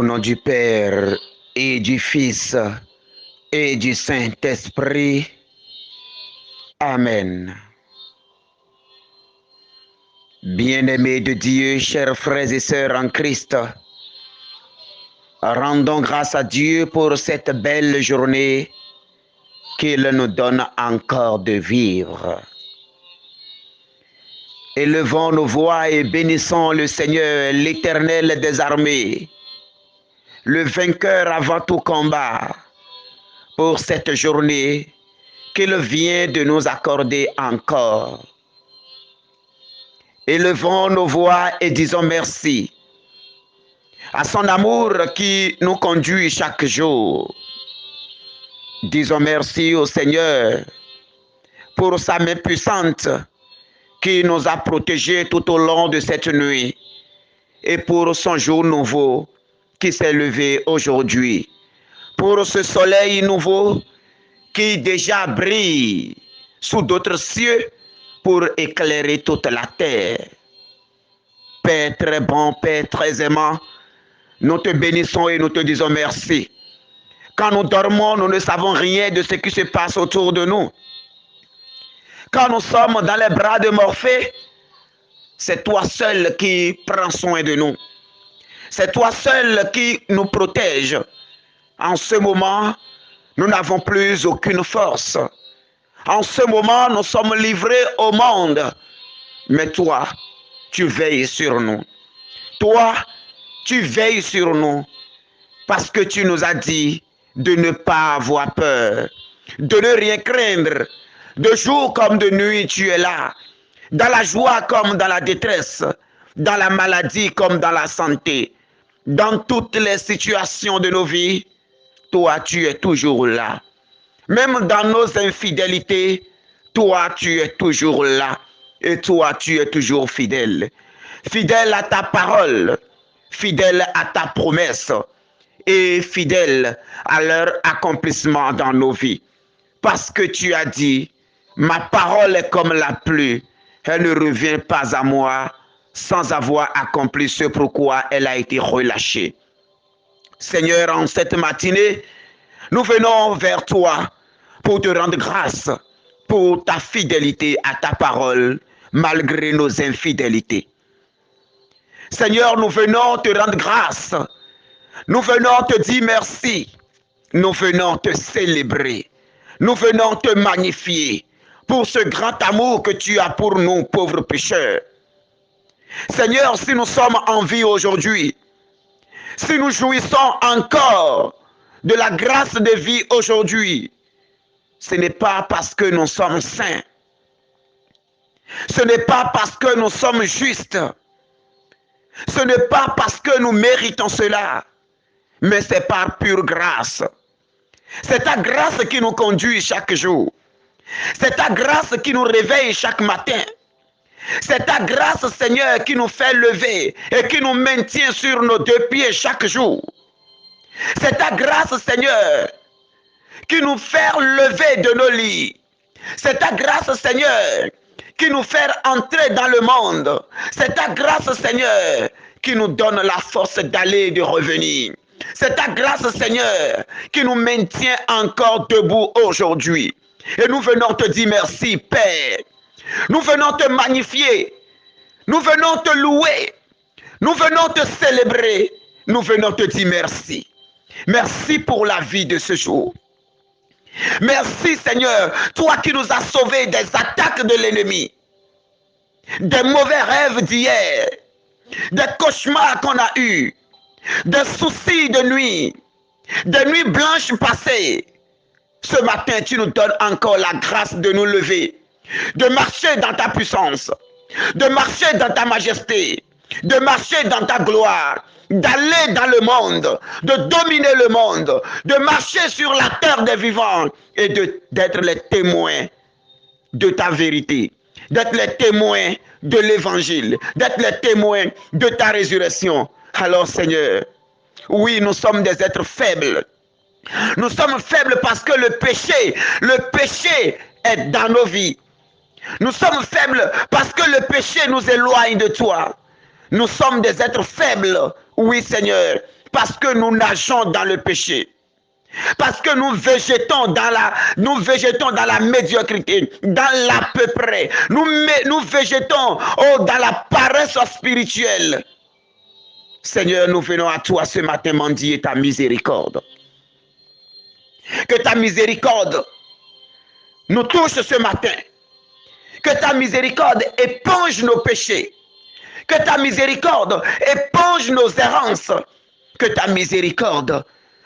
nom du Père et du Fils et du Saint-Esprit. Amen. Bien-aimés de Dieu, chers frères et sœurs en Christ, rendons grâce à Dieu pour cette belle journée qu'il nous donne encore de vivre. Élevons nos voix et bénissons le Seigneur, l'Éternel des armées, le vainqueur avant tout combat, pour cette journée qu'il vient de nous accorder encore. Élevons nos voix et disons merci à son amour qui nous conduit chaque jour. Disons merci au Seigneur pour sa main puissante qui nous a protégés tout au long de cette nuit et pour son jour nouveau qui s'est levé aujourd'hui. Pour ce soleil nouveau qui déjà brille sous d'autres cieux pour éclairer toute la terre. Père très bon, Père très aimant, nous te bénissons et nous te disons merci. Quand nous dormons, nous ne savons rien de ce qui se passe autour de nous. Quand nous sommes dans les bras de Morphée, c'est toi seul qui prends soin de nous. C'est toi seul qui nous protège. En ce moment, nous n'avons plus aucune force. En ce moment, nous sommes livrés au monde. Mais toi, tu veilles sur nous. Toi, tu veilles sur nous parce que tu nous as dit de ne pas avoir peur, de ne rien craindre. De jour comme de nuit, tu es là. Dans la joie comme dans la détresse, dans la maladie comme dans la santé. Dans toutes les situations de nos vies, toi, tu es toujours là. Même dans nos infidélités, toi, tu es toujours là. Et toi, tu es toujours fidèle. Fidèle à ta parole, fidèle à ta promesse et fidèle à leur accomplissement dans nos vies. Parce que tu as dit, ma parole est comme la pluie, elle ne revient pas à moi sans avoir accompli ce pourquoi elle a été relâchée. Seigneur, en cette matinée, nous venons vers toi pour te rendre grâce pour ta fidélité à ta parole, malgré nos infidélités. Seigneur, nous venons te rendre grâce. Nous venons te dire merci. Nous venons te célébrer. Nous venons te magnifier pour ce grand amour que tu as pour nous, pauvres pécheurs. Seigneur, si nous sommes en vie aujourd'hui, si nous jouissons encore de la grâce de vie aujourd'hui, ce n'est pas parce que nous sommes saints. Ce n'est pas parce que nous sommes justes. Ce n'est pas parce que nous méritons cela, mais c'est par pure grâce. C'est ta grâce qui nous conduit chaque jour. C'est ta grâce qui nous réveille chaque matin. C'est ta grâce, Seigneur, qui nous fait lever et qui nous maintient sur nos deux pieds chaque jour. C'est ta grâce, Seigneur, qui nous fait lever de nos lits. C'est ta grâce, Seigneur, qui nous fait entrer dans le monde. C'est ta grâce, Seigneur, qui nous donne la force d'aller et de revenir. C'est ta grâce, Seigneur, qui nous maintient encore debout aujourd'hui. Et nous venons te dire merci, Père. Nous venons te magnifier. Nous venons te louer. Nous venons te célébrer. Nous venons te dire merci. Merci pour la vie de ce jour. Merci, Seigneur, toi qui nous as sauvés des attaques de l'ennemi, des mauvais rêves d'hier, des cauchemars qu'on a eus, des soucis de nuit, des nuits blanches passées. Ce matin, tu nous donnes encore la grâce de nous lever, de marcher dans ta puissance, de marcher dans ta majesté, de marcher dans ta gloire, d'aller dans le monde, de dominer le monde, de marcher sur la terre des vivants et d'être les témoins de ta vérité, d'être les témoins de l'évangile, d'être les témoins de ta résurrection. Alors Seigneur, oui, nous sommes des êtres faibles. Nous sommes faibles parce que le péché est dans nos vies. Nous sommes faibles parce que le péché nous éloigne de toi. Nous sommes des êtres faibles, oui Seigneur, parce que nous nageons dans le péché. Parce que nous végétons dans la médiocrité, dans l'à peu près. Nous végétons dans la paresse spirituelle. Seigneur, nous venons à toi ce matin mendier ta miséricorde. Que ta miséricorde nous touche ce matin. Que ta miséricorde éponge nos péchés. Que ta miséricorde éponge nos errances. Que ta miséricorde,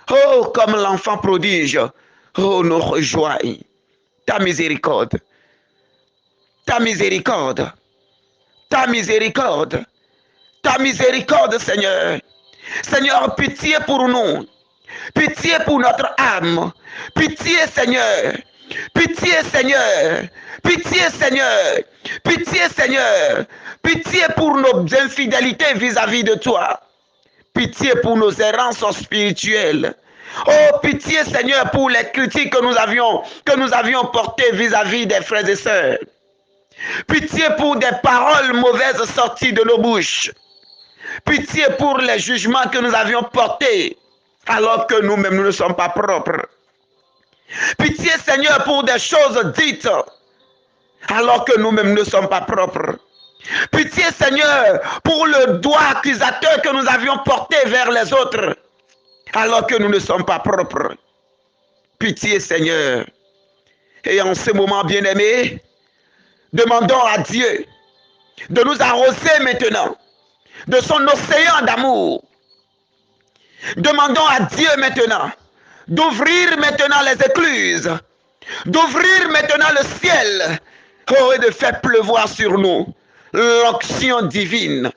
oh, comme l'enfant prodige, oh, nous rejoigne. Ta miséricorde. Ta miséricorde. Ta miséricorde. Ta miséricorde, Seigneur. Seigneur, pitié pour nous. Pitié pour notre âme. Pitié, Seigneur. Pitié, Seigneur. Pitié, Seigneur. Pitié, Seigneur. Pitié pour nos infidélités vis-à-vis de toi. Pitié pour nos errances spirituelles. Oh, pitié, Seigneur, pour les critiques que nous avions portées vis-à-vis des frères et sœurs. Pitié pour des paroles mauvaises sorties de nos bouches. Pitié pour les jugements que nous avions portés alors que nous-mêmes nous ne sommes pas propres. Pitié, Seigneur, pour des choses dites alors que nous-mêmes ne sommes pas propres. Pitié, Seigneur, pour le doigt accusateur que nous avions porté vers les autres alors que nous ne sommes pas propres. Pitié, Seigneur. Et en ce moment, bien-aimé, demandons à Dieu de nous arroser maintenant de son océan d'amour. Demandons à Dieu maintenant d'ouvrir maintenant les écluses, d'ouvrir maintenant le ciel, oh, et de faire pleuvoir sur nous l'onction divine,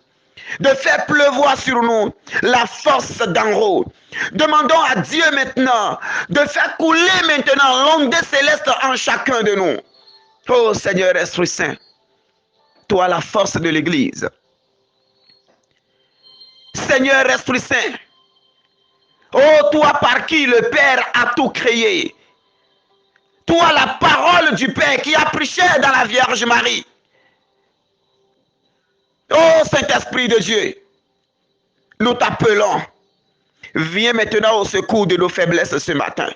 de faire pleuvoir sur nous la force d'en haut. Demandons à Dieu maintenant de faire couler maintenant l'onde céleste en chacun de nous. Oh Seigneur Esprit Saint, toi la force de l'Église. Seigneur Esprit Saint, oh toi par qui le Père a tout créé, toi la parole du Père qui a pris chair dans la Vierge Marie. Oh Saint-Esprit de Dieu, nous t'appelons. Viens maintenant au secours de nos faiblesses ce matin.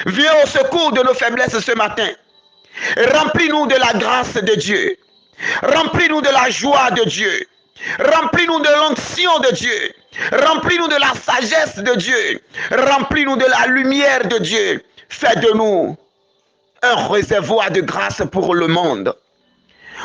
Viens au secours de nos faiblesses ce matin. Remplis-nous de la grâce de Dieu. Remplis-nous de la joie de Dieu. Remplis-nous de l'onction de Dieu. Remplis-nous de la sagesse de Dieu. Remplis-nous de la lumière de Dieu. Fais de nous un réservoir de grâce pour le monde.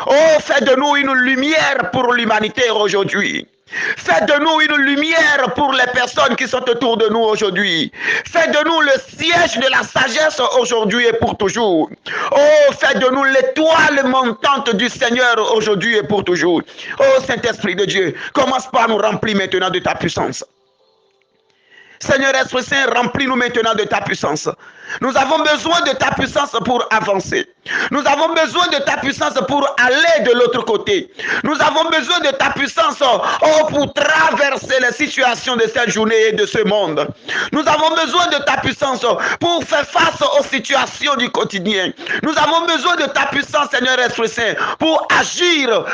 Oh, fais de nous une lumière pour l'humanité aujourd'hui. Fais de nous une lumière pour les personnes qui sont autour de nous aujourd'hui. Fais de nous le siège de la sagesse aujourd'hui et pour toujours. Oh, fais de nous l'étoile montante du Seigneur aujourd'hui et pour toujours. Oh, Saint-Esprit de Dieu, commence par nous remplir maintenant de ta puissance. Seigneur Esprit Saint, remplis-nous maintenant de ta puissance. Nous avons besoin de ta puissance pour avancer. Nous avons besoin de ta puissance pour aller de l'autre côté. Nous avons besoin de ta puissance pour traverser les situations de cette journée et de ce monde. Nous avons besoin de ta puissance pour faire face aux situations du quotidien. Nous avons besoin de ta puissance, Seigneur Esprit Saint, pour agir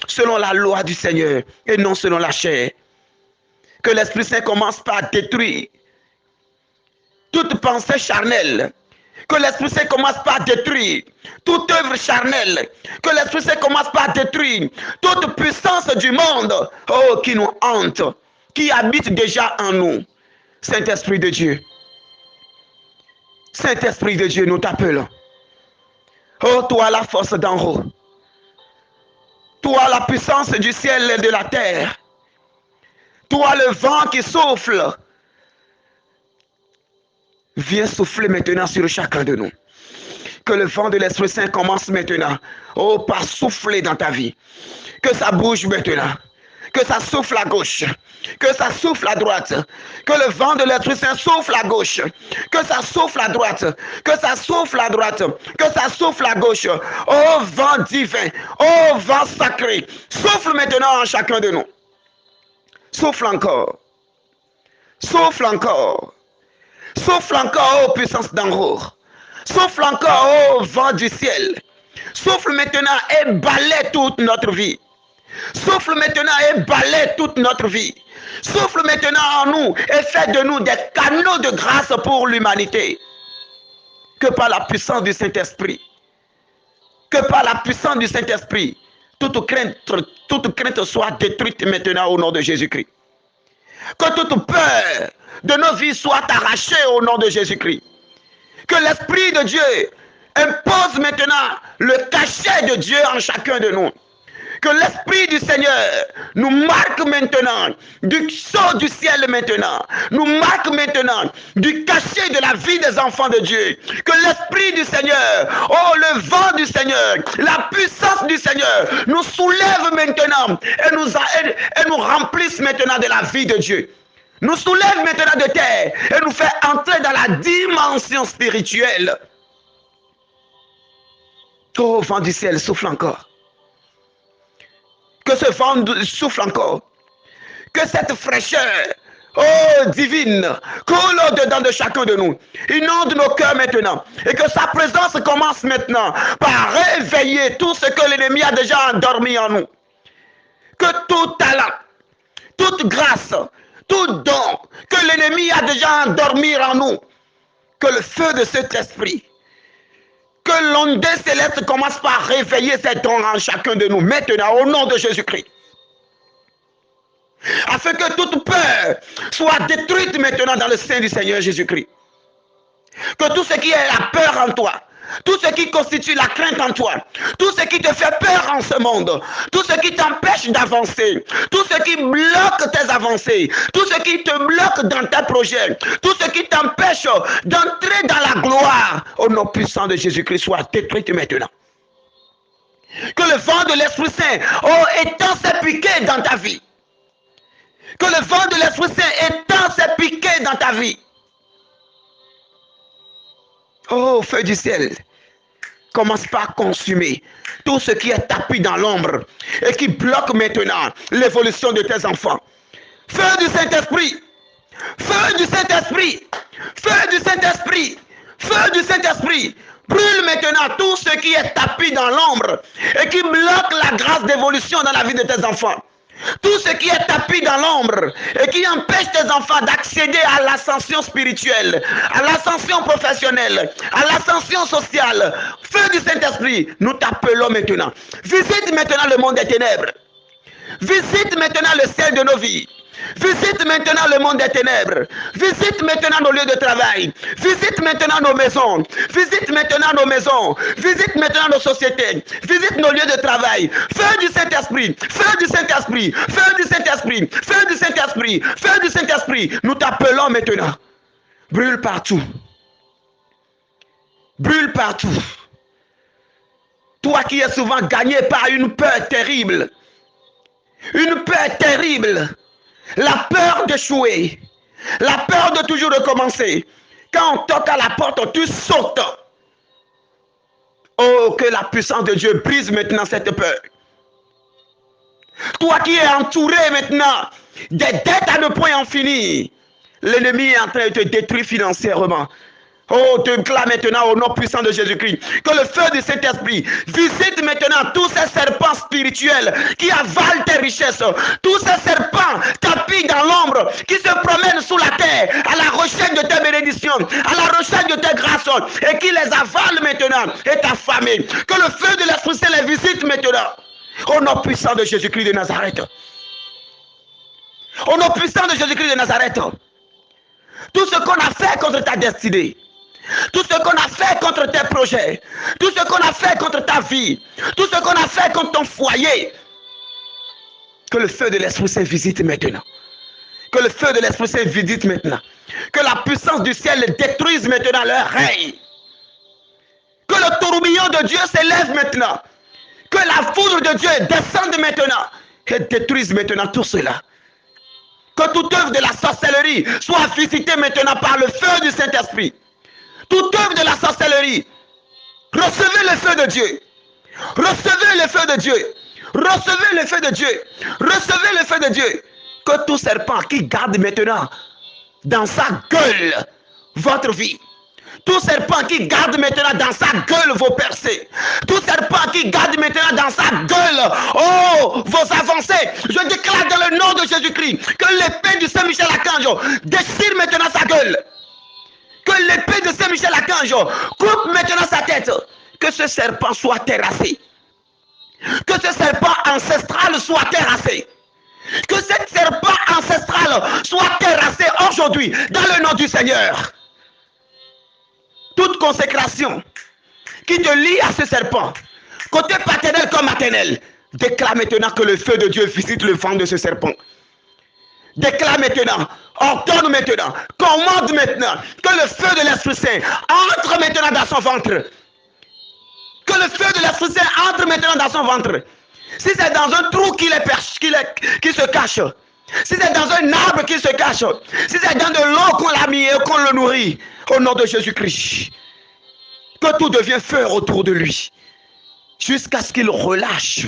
selon la loi du Seigneur et non selon la chair. Que l'Esprit Saint commence par détruire toute pensée charnelle. Que l'Esprit Saint commence par détruire toute œuvre charnelle. Que l'Esprit Saint commence par détruire toute puissance du monde, oh, qui nous hante, qui habite déjà en nous. Saint-Esprit de Dieu. Saint-Esprit de Dieu, nous t'appelons. Oh, toi la force d'en haut. Toi la puissance du ciel et de la terre. Toi le vent qui souffle, viens souffler maintenant sur chacun de nous. Que le vent de l'Esprit Saint commence maintenant, oh, par souffler dans ta vie. Que ça bouge maintenant. Que ça souffle à gauche. Que ça souffle à droite. Que le vent de l'Esprit Saint souffle à gauche. Que ça souffle à droite. Que ça souffle à droite. Que ça souffle à gauche. Oh, vent divin. Oh, vent sacré. Souffle maintenant en chacun de nous. Souffle encore. Souffle encore. Souffle encore, ô puissance d'en haut. Souffle encore, ô vent du ciel. Souffle maintenant et balaie toute notre vie. Souffle maintenant et balaie toute notre vie. Souffle maintenant en nous et fais de nous des canaux de grâce pour l'humanité. Que par la puissance du Saint-Esprit, que par la puissance du Saint-Esprit, toute crainte soit détruite maintenant au nom de Jésus-Christ. Que toute peur de nos vies soit arrachée au nom de Jésus-Christ. Que l'Esprit de Dieu impose maintenant le cachet de Dieu en chacun de nous. Que l'Esprit du Seigneur nous marque maintenant du sceau du ciel maintenant. Nous marque maintenant du cachet de la vie des enfants de Dieu. Que l'Esprit du Seigneur, oh le vent du Seigneur, la puissance du Seigneur nous soulève maintenant et nous remplisse maintenant de la vie de Dieu. Nous soulève maintenant de terre et nous fait entrer dans la dimension spirituelle. Oh vent du ciel, souffle encore. Que ce vent souffle encore. Que cette fraîcheur, oh divine, coule au-dedans de chacun de nous. Inonde nos cœurs maintenant. Et que sa présence commence maintenant par réveiller tout ce que l'ennemi a déjà endormi en nous. Que tout talent, toute grâce, tout don que l'ennemi a déjà endormi en nous. Que le feu de cet esprit, que l'ondée céleste commence par réveiller ces dons en chacun de nous, maintenant, au nom de Jésus-Christ. Afin que toute peur soit détruite maintenant dans le sein du Seigneur Jésus-Christ. Que tout ce qui est la peur en toi, tout ce qui constitue la crainte en toi, tout ce qui te fait peur en ce monde, tout ce qui t'empêche d'avancer, tout ce qui bloque tes avancées, tout ce qui te bloque dans tes projets, tout ce qui t'empêche d'entrer dans la gloire, au nom puissant de Jésus-Christ, soit détruit maintenant. Que le vent de l'Esprit Saint, oh, étend ses piquets dans ta vie. Que le vent de l'Esprit Saint étend ses piquets dans ta vie. Oh, feu du ciel, commence par consumer tout ce qui est tapis dans l'ombre et qui bloque maintenant l'évolution de tes enfants. Feu du Saint-Esprit, feu du Saint-Esprit, feu du Saint-Esprit, feu du Saint-Esprit, brûle maintenant tout ce qui est tapis dans l'ombre et qui bloque la grâce d'évolution dans la vie de tes enfants. Tout ce qui est tapis dans l'ombre et qui empêche tes enfants d'accéder à l'ascension spirituelle, à l'ascension professionnelle, à l'ascension sociale. Feu du Saint-Esprit, nous t'appelons maintenant. Visite maintenant le monde des ténèbres. Visite maintenant le ciel de nos vies. Visite maintenant le monde des ténèbres. Visite maintenant nos lieux de travail. Visite maintenant nos maisons. Visite maintenant nos maisons. Visite maintenant nos sociétés. Visite nos lieux de travail. Feu du Saint-Esprit. Feu du Saint-Esprit. Feu du Saint-Esprit. Feu du Saint-Esprit. Feu du Saint-Esprit. Nous t'appelons maintenant. Brûle partout. Brûle partout. Toi qui es souvent gagné par une peur terrible. Une peur terrible. La peur d'échouer, la peur de toujours recommencer. Quand on toque à la porte, tu sautes. Oh, que la puissance de Dieu brise maintenant cette peur. Toi qui es entouré maintenant des dettes à ne point en finir, l'ennemi est en train de te détruire financièrement. Oh, te clame maintenant au nom puissant de Jésus-Christ. Que le feu du Saint-Esprit visite maintenant tous ces serpents spirituels qui avalent tes richesses. Tous ces serpents tapis dans l'ombre qui se promènent sous la terre à la recherche de tes bénédictions, à la recherche de tes grâces et qui les avalent maintenant et t'affament. Que le feu de l'Esprit Saint les visite maintenant. Au nom puissant de Jésus-Christ de Nazareth. Au nom puissant de Jésus-Christ de Nazareth. Tout ce qu'on a fait contre ta destinée, tout ce qu'on a fait contre tes projets, tout ce qu'on a fait contre ta vie, tout ce qu'on a fait contre ton foyer, que le feu de l'Esprit Saint visite maintenant. Que le feu de l'Esprit Saint visite maintenant. Que la puissance du ciel détruise maintenant leur règne. Que le tourbillon de Dieu s'élève maintenant. Que la foudre de Dieu descende maintenant et détruise maintenant tout cela. Que toute œuvre de la sorcellerie soit visitée maintenant par le feu du Saint-Esprit. Toute œuvre de la sorcellerie, recevez le feu de Dieu. Recevez le feu de Dieu. Recevez le feu de Dieu. Recevez le feu de Dieu. Que tout serpent qui garde maintenant dans sa gueule votre vie, Tout serpent qui garde maintenant dans sa gueule vos percées. Tout serpent qui garde maintenant dans sa gueule, oh, vos avancées. Je déclare dans le nom de Jésus-Christ que l'épée du Saint-Michel-Archange déchire maintenant sa gueule. Que l'épée de Saint-Michel-Archange coupe maintenant sa tête. Que ce serpent soit terrassé. Que ce serpent ancestral soit terrassé. Que ce serpent ancestral soit terrassé aujourd'hui dans le nom du Seigneur. Toute consécration qui te lie à ce serpent, côté paternel comme maternel, déclare maintenant que le feu de Dieu visite le ventre de ce serpent. Déclare maintenant, ordonne maintenant, commande maintenant que le feu de l'Esprit Saint entre maintenant dans son ventre. Que le feu de l'Esprit Saint entre maintenant dans son ventre. Si c'est dans un trou qui se cache, si c'est dans un arbre qui se cache, si c'est dans de l'eau qu'on l'a mis et qu'on le nourrit, au nom de Jésus-Christ, que tout devient feu autour de lui, jusqu'à ce qu'il relâche,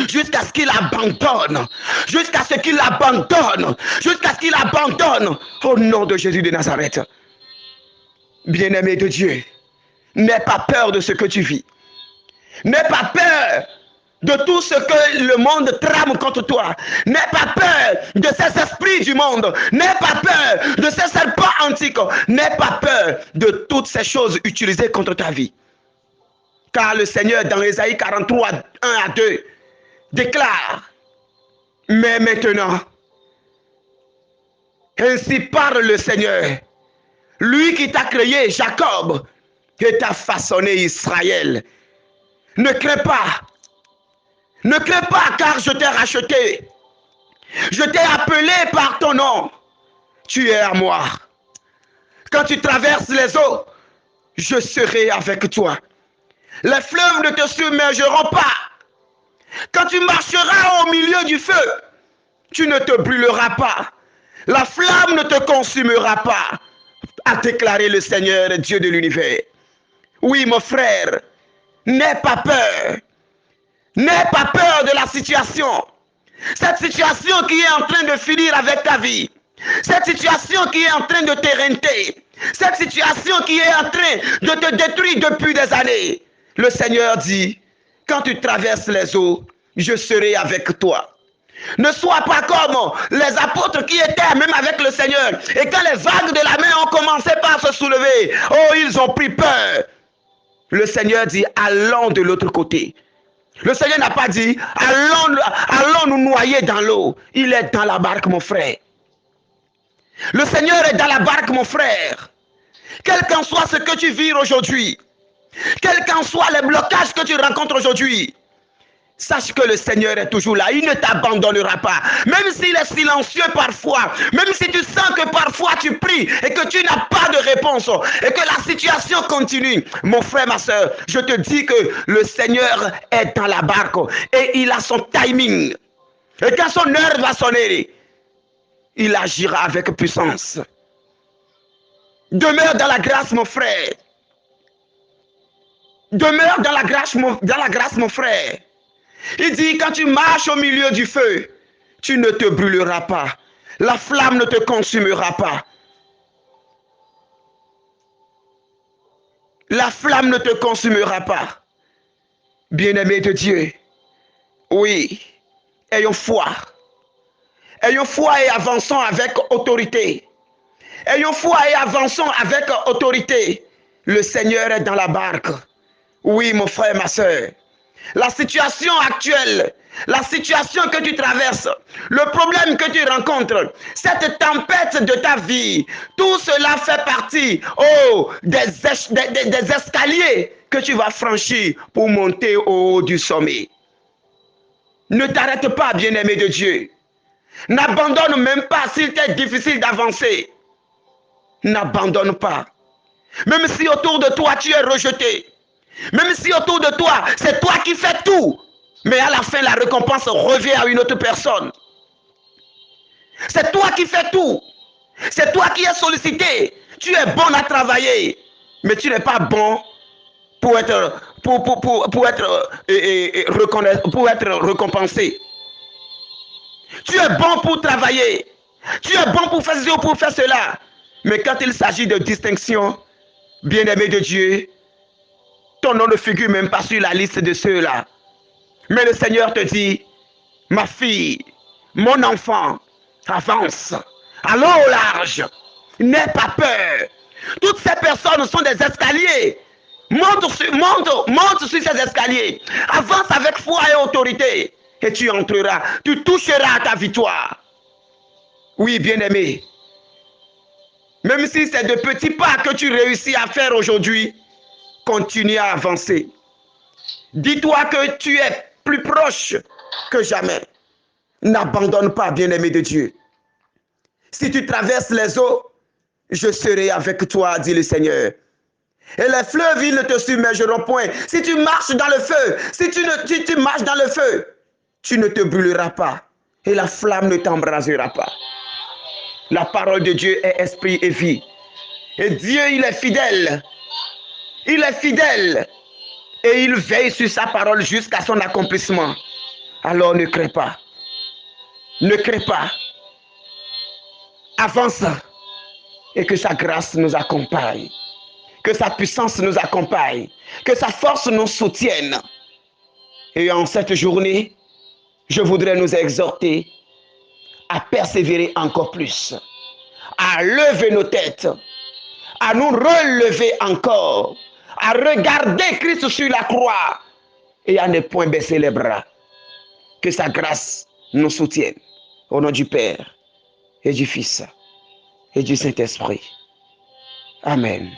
jusqu'à ce qu'il abandonne, jusqu'à ce qu'il abandonne, jusqu'à ce qu'il abandonne, au nom de Jésus de Nazareth. Bien-aimé de Dieu, n'aie pas peur de ce que tu vis. N'aie pas peur de tout ce que le monde trame contre toi. N'aie pas peur de ces esprits du monde. N'aie pas peur de ces serpents antiques. N'aie pas peur de toutes ces choses utilisées contre ta vie. Car le Seigneur, dans Ésaïe 43, 1 à 2, déclare, mais maintenant, ainsi parle le Seigneur, lui qui t'a créé, Jacob, et t'a façonné, Israël. Ne crains pas. Ne crains pas, car je t'ai racheté. Je t'ai appelé par ton nom. Tu es à moi. Quand tu traverses les eaux, je serai avec toi. Les fleuves ne te submergeront pas. Quand tu marcheras au milieu du feu, tu ne te brûleras pas. La flamme ne te consumera pas, a déclaré le Seigneur, Dieu de l'univers. Oui, mon frère, n'aie pas peur. N'aie pas peur de la situation. Cette situation qui est en train de finir avec ta vie. Cette situation qui est en train de t'éreinter. Cette situation qui est en train de te détruire depuis des années. Le Seigneur dit, quand tu traverses les eaux, je serai avec toi. Ne sois pas comme les apôtres qui étaient même avec le Seigneur. Et quand les vagues de la mer ont commencé par se soulever, oh, ils ont pris peur. Le Seigneur dit, allons de l'autre côté. Le Seigneur n'a pas dit, allons nous noyer dans l'eau. Il est dans la barque, mon frère. Le Seigneur est dans la barque, mon frère. Quel qu'en soit ce que tu vis aujourd'hui, quels qu'en soient les blocages que tu rencontres aujourd'hui, sache que le Seigneur est toujours là. Il ne t'abandonnera pas. Même s'il est silencieux parfois, même si tu sens que parfois tu pries et que tu n'as pas de réponse et que la situation continue, mon frère, ma soeur, je te dis que le Seigneur est dans la barque et il a son timing. Et quand son heure va sonner, il agira avec puissance. Demeure dans la grâce, mon frère. Demeure dans la grâce, mon frère. Il dit, quand tu marches au milieu du feu, tu ne te brûleras pas. La flamme ne te consumera pas. La flamme ne te consumera pas. Bien-aimé de Dieu, oui, ayons foi. Ayons foi et avançons avec autorité. Ayons foi et avançons avec autorité. Le Seigneur est dans la barque. Oui, mon frère, ma soeur. La situation actuelle, la situation que tu traverses, le problème que tu rencontres, cette tempête de ta vie, tout cela fait partie des escaliers que tu vas franchir pour monter au haut du sommet. Ne t'arrête pas, bien-aimé de Dieu. N'abandonne même pas s'il t'est difficile d'avancer. N'abandonne pas. Même si autour de toi tu es rejeté. Même si autour de toi, c'est toi qui fais tout. Mais à la fin, la récompense revient à une autre personne. C'est toi qui fais tout. C'est toi qui es sollicité. Tu es bon à travailler. Mais tu n'es pas bon pour être récompensé. Tu es bon pour travailler. Tu es bon pour faire ceci ou pour faire cela. Mais quand il s'agit de distinction, Bien-aimé de Dieu, ton nom ne figure même pas sur la liste de ceux-là. Mais le Seigneur te dit, ma fille, mon enfant, avance, allons au large, n'aie pas peur. Toutes ces personnes sont des escaliers. Monte sur ces escaliers. Avance avec foi et autorité. Et tu entreras, tu toucheras à ta victoire. Oui, bien-aimé. Même si c'est de petits pas que tu réussis à faire aujourd'hui, continue à avancer. Dis-toi que tu es plus proche que jamais. N'abandonne pas, bien-aimé de Dieu. Si tu traverses les eaux, je serai avec toi, dit le Seigneur. Et les fleuves, ils ne te submergeront point. Si tu marches dans le feu, si tu marches dans le feu, tu ne te brûleras pas. Et la flamme ne t'embrasera pas. La parole de Dieu est esprit et vie. Et Dieu, il est fidèle. Il est fidèle. Et il veille sur sa parole jusqu'à son accomplissement. Alors ne crains pas. Ne crains pas. Avance. Et que sa grâce nous accompagne. Que sa puissance nous accompagne. Que sa force nous soutienne. Et en cette journée, je voudrais nous exhorter à persévérer encore plus. À lever nos têtes. À nous relever encore. À regarder Christ sur la croix. Et à ne point baisser les bras. Que sa grâce nous soutienne. Au nom du Père et du Fils et du Saint-Esprit. Amen.